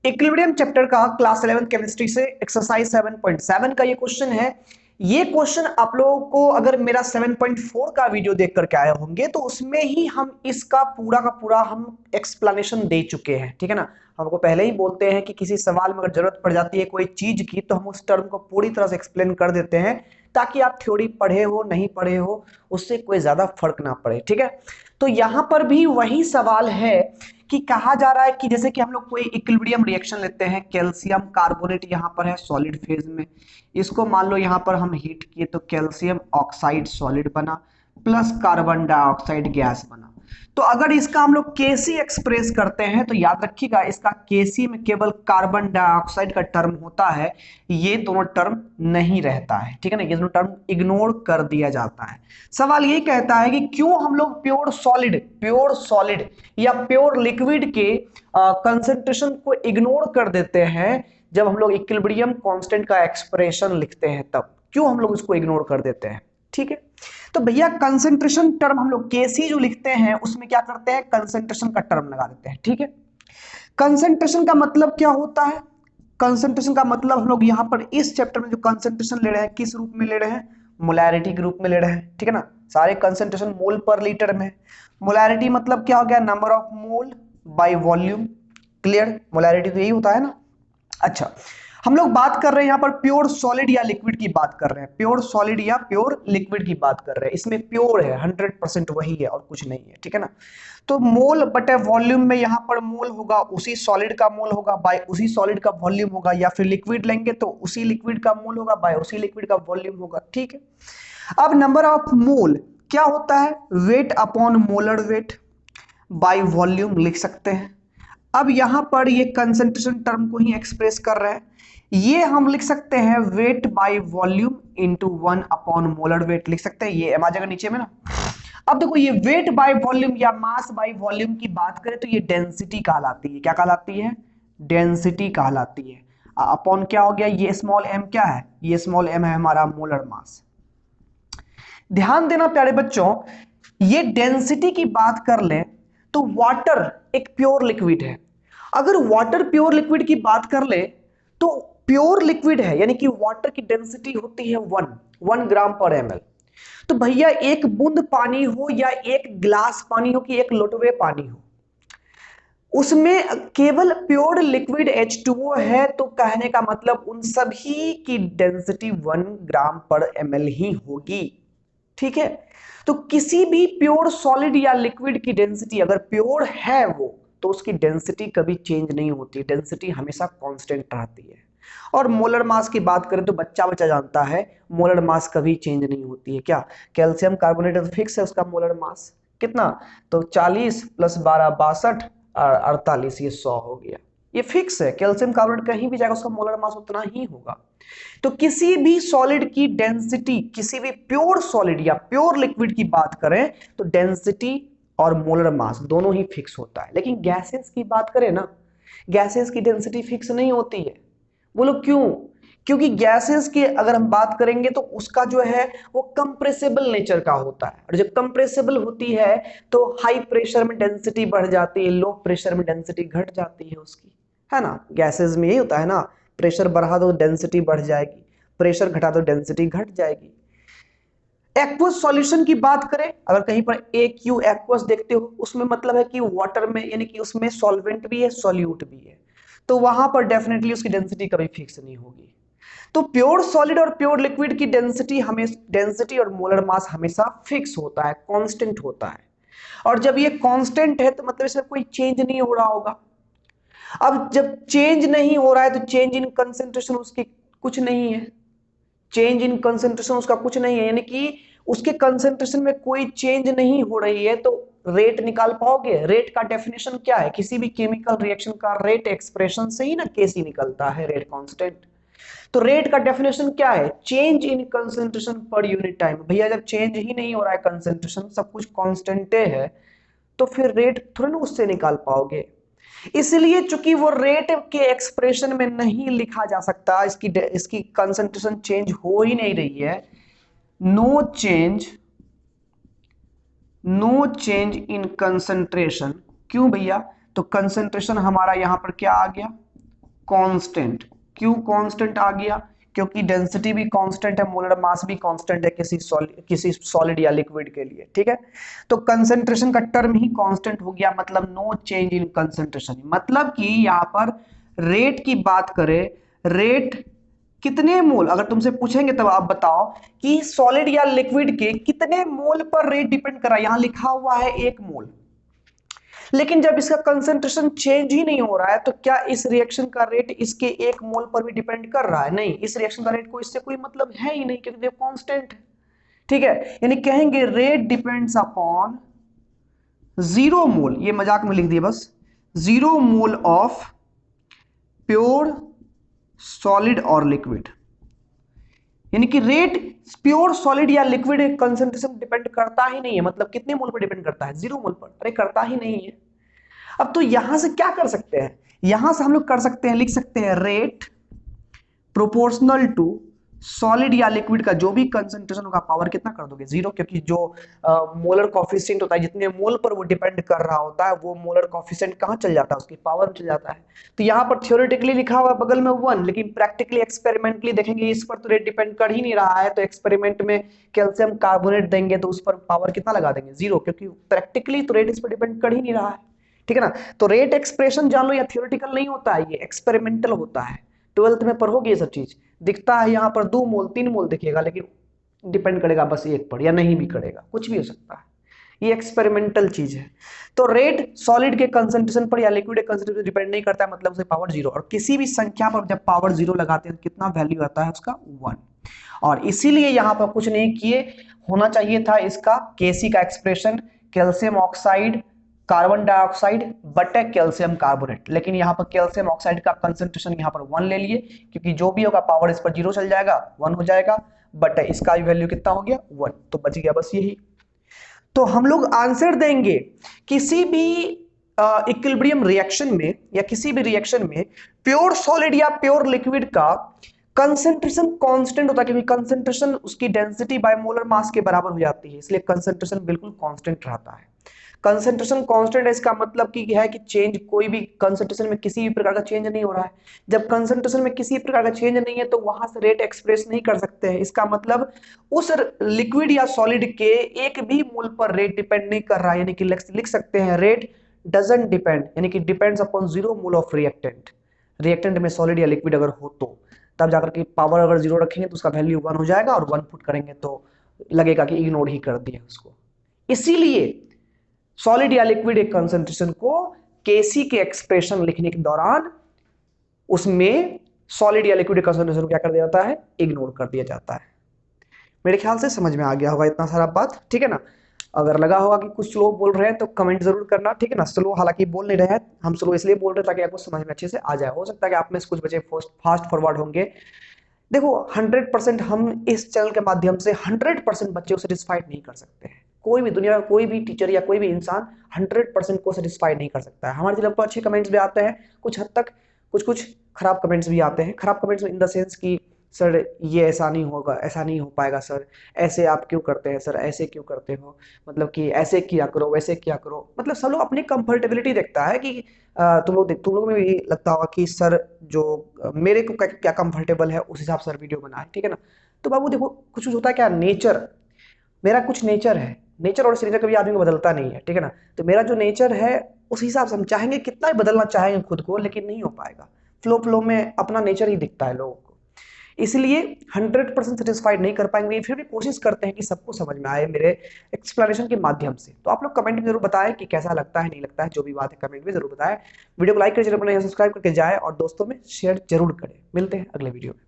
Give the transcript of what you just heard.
Equilibrium chapter का class 11 chemistry से exercise 7.7 का ये क्वेश्चन है। ये क्वेश्चन आप लोगों को अगर मेरा 7.4 का वीडियो देख करके आए होंगे तो उसमें ही हम इसका पूरा का पूरा हम एक्सप्लेनेशन दे चुके हैं, ठीक है ना। हमको पहले ही बोलते हैं कि किसी सवाल में अगर जरूरत पड़ जाती है कोई चीज की तो हम उस टर्म को पूरी तरह से एक्सप्लेन कर देते हैं, ताकि आप थ्योरी पढ़े हो नहीं पढ़े हो उससे कोई ज्यादा फर्क ना पड़े, ठीक है। तो यहां पर भी वही सवाल है कि कहा जा रहा है कि जैसे कि हम लोग कोई इक्विलिब्रियम रिएक्शन लेते हैं, कैल्शियम कार्बोनेट यहां पर है सॉलिड फेज में, इसको मान लो यहां पर हम हीट किए तो कैल्शियम ऑक्साइड सॉलिड बना प्लस कार्बन डाइऑक्साइड गैस बना। तो अगर इसका हम लोग केसी एक्सप्रेस करते हैं तो याद रखिएगा इसका केसी में केवल कार्बन डाइऑक्साइड का टर्म होता है, ये दोनों टर्म नहीं रहता है, ठीक है ना, ये दोनों टर्म इग्नोर कर दिया जाता है। सवाल ये कहता है कि क्यों हम लोग प्योर सॉलिड या प्योर लिक्विड के कंसेंट्रेशन को इग्नोर कर देते हैं जब हम लोग इक्विलिब्रियम कांस्टेंट का एक्सप्रेशन लिखते हैं, तब क्यों हम लोग उसको इग्नोर कर देते हैं, ठीक है। तो भैया कंसेंट्रेशन टर्म हम लोग केसी जो लिखते हैं उसमें क्या करते हैं, कंसेंट्रेशन का टर्म लगा देते हैं, ठीक है। कंसेंट्रेशन का मतलब क्या होता है, कंसेंट्रेशन का मतलब हम लोग यहां पर इस चैप्टर में जो कंसेंट्रेशन ले रहे हैं किस रूप में ले रहे हैं, मोलैरिटी के रूप में ले रहे हैं, ठीक है ना। सारे कंसेंट्रेशन मोल पर लीटर में। मोलैरिटी मतलब क्या हो गया, number of mole by volume, clear, molarity तो यही होता है ना। अच्छा, हम लोग बात कर रहे हैं यहां पर प्योर सॉलिड या लिक्विड की बात कर रहे हैं, प्योर सॉलिड या प्योर लिक्विड की बात कर रहे हैं, इसमें प्योर है 100% वही है और कुछ नहीं है, ठीक है ना। तो मोल बटे वॉल्यूम में यहां पर मोल होगा उसी सॉलिड का मोल होगा बाय उसी सॉलिड का वॉल्यूम होगा, या फिर लिक्विड लेंगे तो उसी लिक्विड का मोल होगा बाय उसी लिक्विड का वॉल्यूम होगा, ठीक है। अब नंबर ऑफ मोल क्या होता है, weight upon molar weight by volume लिख सकते हैं। अब यहां पर ये कंसंट्रेशन टर्म को ही एक्सप्रेस कर रहे हैं, ये हम लिख सकते हैं वेट बाय वॉल्यूम इंटू 1/मोलर वेट लिख सकते हैं, ये एम आ जाएगा नीचे में ना। अब देखो ये वेट बाय वॉल्यूम या मास बाय वॉल्यूम की बात करें तो ये डेंसिटी कहलाती है, क्या कहलाती है, डेंसिटी कहलाती है। अपॉन क्या हो गया, ये स्मॉल एम क्या है, ये स्मॉल एम है हमारा मोलर मास। ध्यान देना प्यारे बच्चों, ये डेंसिटी की बात कर ले तो वाटर एक प्योर लिक्विड है। अगर वाटर प्योर लिक्विड की बात कर ले तो प्योर लिक्विड है यानी कि वाटर की डेंसिटी होती है 1 ग्राम पर ml। तो भैया एक बूंद पानी हो या एक गिलास पानी हो कि एक लोटवे पानी हो, उसमें केवल प्योर लिक्विड H2O है, तो कहने का मतलब उन सभी की डेंसिटी 1 ग्राम पर ml ही होगी, ठीक है। तो किसी भी प्योर सॉलिड या लिक्विड की डेंसिटी अगर प्योर है वो तो उसकी डेंसिटी कभी चेंज नहीं होती, डेंसिटी हमेशा कांस्टेंट रहती है। और मोलर मास की बात करें तो बच्चा बच्चा जानता है मोलर मास कभी चेंज नहीं होती है, क्या, कैल्शियम कार्बोनेट तो फिक्स है उसका मोलर मास कितना, तो 40 + 12 62 और 48 ये 100 हो गया, ये फिक्स है, कैल्शियम कार्बोनेट कहीं भी जाएगा उसका मोलर मास उतना ही होगा। तो किसी भी सॉलिड की डेंसिटी, किसी भी प्योर सॉलिड या प्योर लिक्विड की बात करें तो डेंसिटी और मोलर मास दोनों ही फिक्स होता है, लेकिन गैसेस की बात करें ना, गैसेस की डेंसिटी फिक्स नहीं होती है। बोलो क्यों, क्योंकि गैसेस की अगर हम बात करेंगे तो उसका जो है वो कंप्रेसिबल नेचर का होता है, और जब कंप्रेसिबल होती है तो हाई प्रेशर में डेंसिटी बढ़ जाती है, लो प्रेशर में डेंसिटी घट जाती है उसकी, है ना। गैसेस में यही होता है ना, प्रेशर बढ़ा दो डेंसिटी बढ़ जाएगी, प्रेशर घटा दो डेंसिटी घट जाएगी। एक्वस सॉल्यूशन की बात करें, अगर कहीं पर AQ एक्वस देखते हो उसमें मतलब है कि वाटर में यानी कि उसमें सॉल्वेंट भी है सॉल्यूट भी है, तो वहां पर डेफिनेटली उसकी डेंसिटी कभी फिक्स नहीं होगी। तो प्योर सॉलिड और प्योर लिक्विड की डेंसिटी हमें डेंसिटी और मोलर मास हमेशा फिक्स होता है, कांस्टेंट होता है। और जब ये कांस्टेंट है तो मतलब इसमें कोई चेंज नहीं हो रहा होगा। अब जब चेंज नहीं हो रहा है तो चेंज इन कंसेंट्रेशन उसकी कुछ नहीं है, चेंज इन कंसेंट्रेशन उसका कुछ नहीं है, यानी कि उसके कंसेंट्रेशन में कोई चेंज नहीं हो रही है, तो रेट निकाल पाओगे। रेट का डेफिनेशन क्या है, किसी भी केमिकल रिएक्शन का रेट एक्सप्रेशन से ही ना केसी निकलता है, रेट कांस्टेंट। तो रेट का डेफिनेशन क्या है, change in concentration per unit time. भैया जब चेंज ही नहीं हो रहा है कंसेंट्रेशन, सब कुछ कांस्टेंट है, तो फिर रेट थोड़ा ना उससे निकाल पाओगे। इसलिए चूंकि वो रेट के एक्सप्रेशन में नहीं लिखा जा सकता, इसकी इसकी कंसंट्रेशन चेंज हो ही नहीं रही है, no change, no change in concentration. क्यों भैया, तो कंसंट्रेशन हमारा यहां पर क्या आ गया, कांस्टेंट। क्यों कांस्टेंट आ गया? क्योंकि डेंसिटी भी कांस्टेंट है, मोलर मास भी कांस्टेंट है किसी सॉलिड या लिक्विड के लिए, ठीक है। तो कंसंट्रेशन का टर्म ही कांस्टेंट हो गया, मतलब नो चेंज इन कंसंट्रेशन। मतलब कि यहां पर रेट की बात करें, रेट कितने मोल, अगर तुमसे पूछेंगे तब आप बताओ कि सॉलिड या लिक्विड के कितने मोल पर रेट डिपेंड कर रहा है। यहां लिखा हुआ है 1 मोल, लेकिन जब इसका कंसंट्रेशन चेंज ही नहीं हो रहा है तो क्या इस रिएक्शन का रेट इसके 1 मोल पर भी डिपेंड कर रहा है? नहीं, इस रिएक्शन का रेट को इससे कोई मतलब है ही नहीं, क्योंकि ये कांस्टेंट है, ठीक है। यानी कहेंगे रेट डिपेंड्स अपॉन 0 मोल, ये मजाक में लिख दिया बस, 0 मोल ऑफ प्योर सॉलिड और लिक्विड। यानी कि रेट प्योर सॉलिड या लिक्विड कंसंट्रेशन डिपेंड करता ही नहीं है। मतलब कितने मोल पर डिपेंड करता है? 0 मोल पर। अरे करता ही नहीं है। अब तो यहां से क्या कर सकते हैं? यहां से हम लोग कर सकते हैं, लिख सकते हैं रेट प्रोपोर्शनल टू सॉलिड या लिक्विड का जो भी कंसंट्रेशन होगा, पावर कितना कर दोगे? 0, क्योंकि जो मोलर कॉफिशिएंट होता है, जितने मोल पर वो डिपेंड कर रहा होता है, वो मोलर कॉफिशिएंट कहां चल जाता है? उसकी पावर में चल जाता है। तो यहां पर थ्योरेटिकली लिखा हुआ बगल में 1, लेकिन प्रैक्टिकली एक्सपेरिमेंटली देखेंगे इस पर तो रेट डिपेंड कर ही नहीं रहा है। तो एक्सपेरिमेंट में कैल्शियम कार्बोनेट देंगे तो उस पर पावर कितना लगा देंगे? 0, क्योंकि प्रैक्टिकली तो रेट इस पर डिपेंड कर ही नहीं रहा है, ठीक है ना। तो रेट एक्सप्रेशन जान लो, या थ्योरेटिकल नहीं होता है, ये एक्सपेरिमेंटल होता है। 12th में पढ़ोगे ये सब चीज। दिखता है यहाँ पर 2 मोल 3 मोल दिखेगा, लेकिन डिपेंड करेगा बस 1 पर, या नहीं भी करेगा, कुछ भी हो सकता है। ये एक्सपेरिमेंटल चीज है। तो रेट सॉलिड के कंसंट्रेशन पर या लिक्विड के कंसंट्रेशन डिपेंड नहीं करता है, मतलब उसे पावर 0। और किसी भी संख्या पर जब पावर 0 लगाते हैं तो कितना वैल्यू आता है उसका? 1। और इसीलिए यहां पर कुछ नहीं किए, होना चाहिए था इसका केसी का expression, calcium oxide carbon dioxide बटे कैल्शियम कार्बोनेट। लेकिन यहाँ पर कैल्शियम ऑक्साइड का कंसंट्रेशन यहाँ पर 1 ले लिए, क्योंकि जो भी होगा पावर इस पर 0 चल जाएगा, 1 हो जाएगा, बटे इसका भी वैल्यू कितना हो गया? 1। तो बच गया बस यही। तो हम लोग आंसर देंगे किसी भी इक्विलिब्रियम रिएक्शन में या किसी भी रिएक्शन में प्योर सॉलिड या प्योर लिक्विड का कंसंट्रेशन कांस्टेंट होता है, क्योंकि कंसंट्रेशन उसकी डेंसिटी बाय मोलर मास के बराबर हो जाती है, इसलिए कंसंट्रेशन बिल्कुल कांस्टेंट रहता है। कंसंट्रेशन कांस्टेंट है, इसका मतलब कि है कि चेंज, कोई भी कंसंट्रेशन में किसी भी प्रकार का चेंज नहीं हो रहा है। जब कंसंट्रेशन में किसी प्रकार का चेंज नहीं है तो वहां से रेट एक्सप्रेस नहीं कर सकते हैं। इसका मतलब उस लिक्विड या सॉलिड के 1 भी मोल पर रेट डिपेंड नहीं कर रहा है। यानी कि लिख सकते हैं रेट डजंट डिपेंड, यानी कि depends upon 0 mole of reactant. Reactant में सॉलिड या लिक्विड अगर हो तो तब जाकर के पावर अगर 0 रखेंगे तो उसका वैल्यू 1 हो जाएगा, और 1 पुट करेंगे तो लगेगा कि इग्नोर ही कर दिया उसको। इसीलिए सॉलिड या लिक्विड एक कंसंट्रेशन को केसी के एक्सप्रेशन लिखने के दौरान उसमें सॉलिड या लिक्विड कंसंट्रेशन को क्या कर दिया जाता है? इग्नोर कर दिया जाता है। मेरे ख्याल से समझ में आ गया होगा इतना सारा बात, ठीक है ना। अगर लगा होगा कि कुछ स्लो बोल रहे हैं तो कमेंट जरूर करना, ठीक है ना। स्लो हालांकि बोल नहीं रहे हैं हम, स्लो इसलिए बोल रहे हैं ताकि आपको समझ में अच्छे से आ जाए। हो सकता है कि आप में से कुछ बच्चे फास्ट फॉरवर्ड होंगे। देखो 100% हम इस चैनल के माध्यम से 100% बच्चे को सेटिस्फाइड नहीं कर सकते हैं। कोई भी दुनिया में कोई भी टीचर या कोई भी इंसान 100% को सेटिस्फाइड नहीं कर सकता है। हमारी तरफ तो अच्छे कमेंट्स भी आते हैं, कुछ हद तक कुछ खराब कमेंट्स भी आते हैं। खराब कमेंट्स इन द सेंस कि सर ये ऐसा नहीं होगा, ऐसा नहीं हो पाएगा सर, ऐसे आप क्यों करते हैं सर, ऐसे क्यों करते हो, मतलब कि ऐसे किया करो, वैसे किया करो। मतलब सब लोग अपनी कंफर्टेबिलिटी देखता है कि तुम लोग में भी लगता होगा कि सर जो मेरे को क्या कंफर्टेबल है उस हिसाब से सर वीडियो बनाए, ठीक है ना। तो बाबू देखो कुछ होता है क्या, नेचर, मेरा कुछ नेचर है, नेचर और नेचर कभी आदमी को बदलता नहीं है, ठीक है ना। तो मेरा जो नेचर है उस हिसाब से हम चाहेंगे, कितना भी बदलना चाहेंगे खुद को, लेकिन नहीं हो पाएगा। फ्लो में अपना नेचर ही दिखता है लोगों को, इसलिए 100% सेटिस्फाइड नहीं कर पाएंगे। फिर भी कोशिश करते हैं कि सबको समझ में आए मेरे एक्सप्लेनेशन के माध्यम से। तो आप लोग कमेंट में जरूर बताएं कि कैसा लगता है, नहीं लगता है, जो भी बात है कमेंट में जरूर बताएं। वीडियो को लाइक करें, जरूर सब्सक्राइब करके जाए और दोस्तों में शेयर जरूर करें। मिलते हैं अगले वीडियो में।